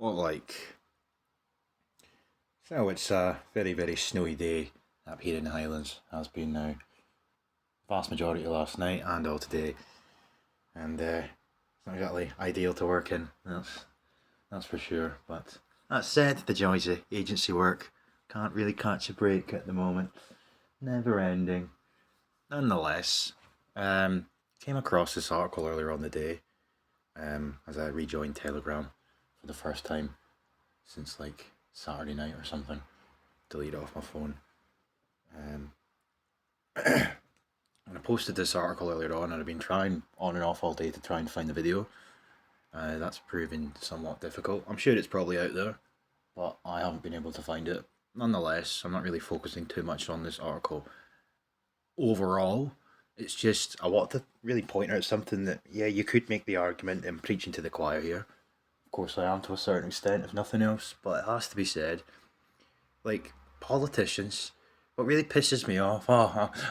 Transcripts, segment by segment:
Well, like, so it's a very, very snowy day up here in the Highlands. Has been now vast majority of last night and all today, and it's not exactly ideal to work in. That's for sure. But that said, the joys of agency work can't really catch a break at the moment. Never ending. Nonetheless, came across this article earlier on the day, as I rejoined Telegram for the first time since like Saturday night or something. Delete it off my phone. Um, and I posted this article earlier on, and I've been trying on and off all day to try and find the video. That's proving somewhat difficult. I'm sure it's probably out there, but I haven't been able to find it. Nonetheless, I'm not really focusing too much on this article overall. It's just I want to really point out something that, yeah, you could make the argument and preaching to the choir here. Of course, I am to a certain extent, if nothing else, but it has to be said. Like, politicians, what really pisses me off,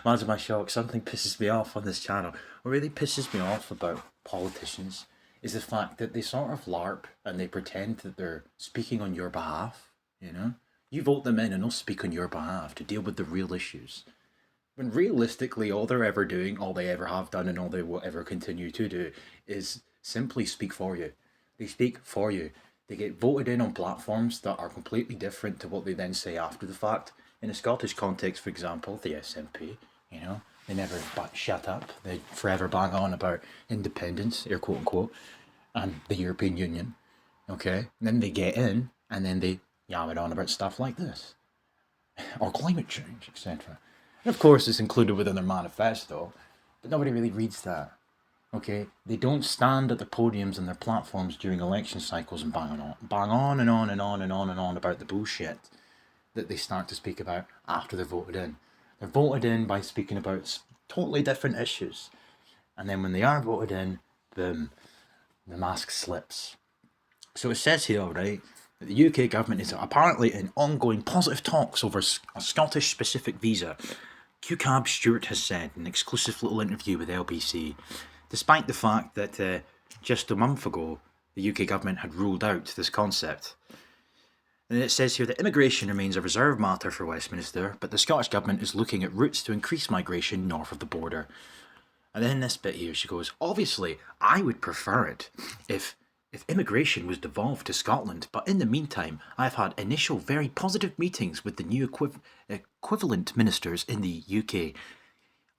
imagine my shock, something pisses me off on this channel. What really pisses me off about politicians is the fact that they sort of LARP and they pretend that they're speaking on your behalf, you know? You vote them in and they'll speak on your behalf to deal with the real issues. When realistically, all they're ever doing, all they ever have done, and all they will ever continue to do is simply speak for you. They speak for you. They get voted in on platforms that are completely different to what they then say after the fact. In a Scottish context, for example, the SNP, they never shut up. They forever bang on about independence, air quote unquote, and the European Union. Okay? And then they get in, and then they yam it on about stuff like this, or climate change, etc. And of course, it's included within their manifesto, but nobody really reads that. Okay, they don't stand at the podiums and their platforms during election cycles and bang on and on and on and on and on about the bullshit that they start to speak about after they're voted in. They're voted in by speaking about totally different issues, and then when they are voted in, boom, the mask slips. So it says here, right, that the UK government is apparently in ongoing positive talks over a Scottish-specific visa. QCAB Stewart has said in an exclusive little interview with LBC, despite the fact that just a month ago the UK government had ruled out this concept. And it says here that immigration remains a reserved matter for Westminster, but the Scottish government is looking at routes to increase migration north of the border. And then in this bit here she goes, obviously I would prefer it if immigration was devolved to Scotland, but in the meantime, I've had initial very positive meetings with the new equivalent ministers in the UK.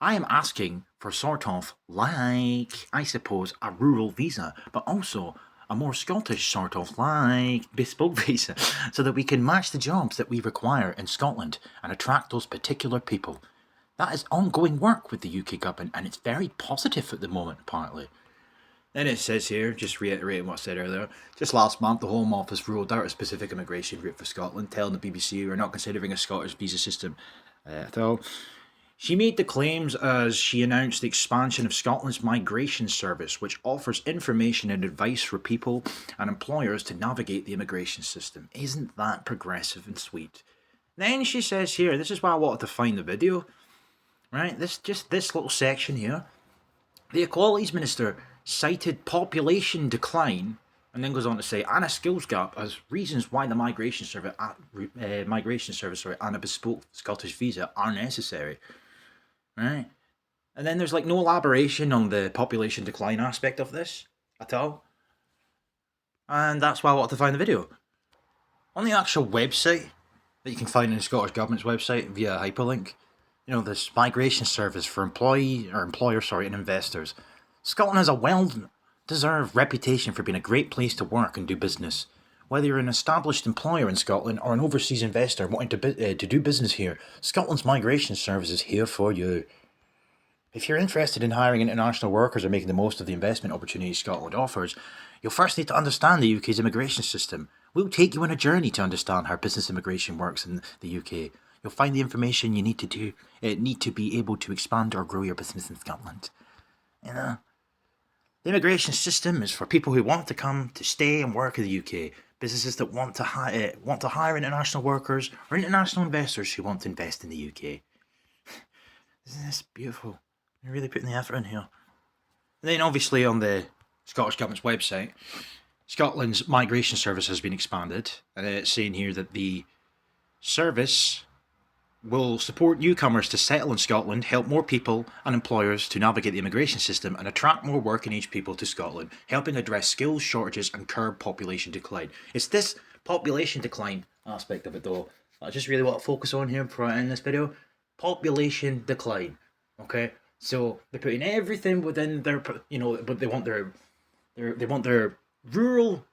I am asking for sort of, like, I suppose, a rural visa, but also a more Scottish sort of, like, bespoke visa, so that we can match the jobs that we require in Scotland and attract those particular people. That is ongoing work with the UK government, and it's very positive at the moment, apparently. Then it says here, just reiterating what I said earlier, just last month the Home Office ruled out a specific immigration route for Scotland, telling the BBC we're not considering a Scottish visa system at all. She made the claims as she announced the expansion of Scotland's migration service, which offers information and advice for people and employers to navigate the immigration system. Isn't that progressive and sweet? Then she says here, this is why I wanted to find the video, right? This little section here. The Equalities Minister cited population decline and then goes on to say, and a skills gap as reasons why the migration service and a bespoke Scottish visa are necessary. Right? And then there's like no elaboration on the population decline aspect of this at all. And that's why I wanted to find the video. On the actual website that you can find in the Scottish Government's website via hyperlink, this migration service for employers and investors. Scotland has a well-deserved reputation for being a great place to work and do business. Whether you're an established employer in Scotland or an overseas investor wanting to do business here, Scotland's migration service is here for you. If you're interested in hiring international workers or making the most of the investment opportunities Scotland offers, you'll first need to understand the UK's immigration system. We'll take you on a journey to understand how business immigration works in the UK. You'll find the information you need to be able to expand or grow your business in Scotland. The immigration system is for people who want to come to stay and work in the UK. Businesses that want to hire international workers or international investors who want to invest in the UK. Isn't this beautiful? They're really putting the effort in here. And then obviously on the Scottish Government's website Scotland's migration service has been expanded, and it's saying here that the service will support newcomers to settle in Scotland, help more people and employers to navigate the immigration system, and attract more working age people to Scotland, helping address skills shortages and curb population decline. It's this population decline aspect of it, though, I just really want to focus on here before I end this video. Population decline. Okay, so they're putting everything within their, but they want their rural,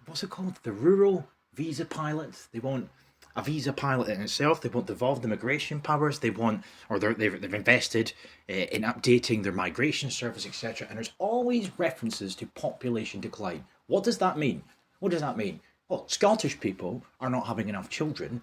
what's it called? The rural visa pilots. They want a visa pilot in itself. They want devolved immigration powers. They want, or they've invested in updating their migration service, etc. And there's always references to population decline. What does that mean? What does that mean? Well, Scottish people are not having enough children.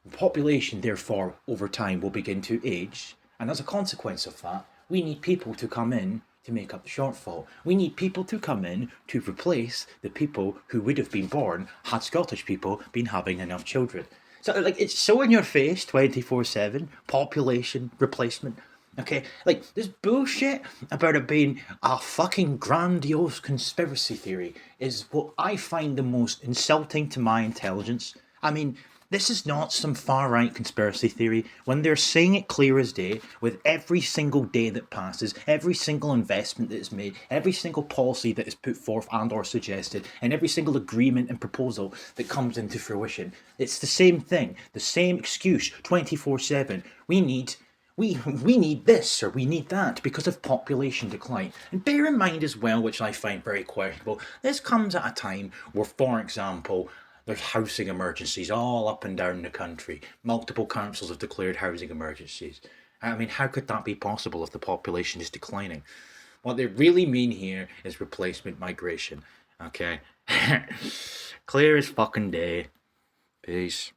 The population, therefore, over time will begin to age. And as a consequence of that, we need people to come in to make up the shortfall. We need people to come in to replace the people who would have been born had Scottish people been having enough children. So, like, it's so in your face 24/7, population replacement. Okay, like, this bullshit about it being a fucking grandiose conspiracy theory is what I find the most insulting to my intelligence. I mean, this is not some far-right conspiracy theory when they're saying it clear as day with every single day that passes, every single investment that is made, every single policy that is put forth and or suggested, and every single agreement and proposal that comes into fruition. It's the same thing, the same excuse, 24/7. We need this or we need that because of population decline. And bear in mind as well, which I find very questionable, this comes at a time where, for example, there's housing emergencies all up and down the country. Multiple councils have declared housing emergencies. I mean, how could that be possible if the population is declining? What they really mean here is replacement migration. Okay? Clear as fucking day. Peace.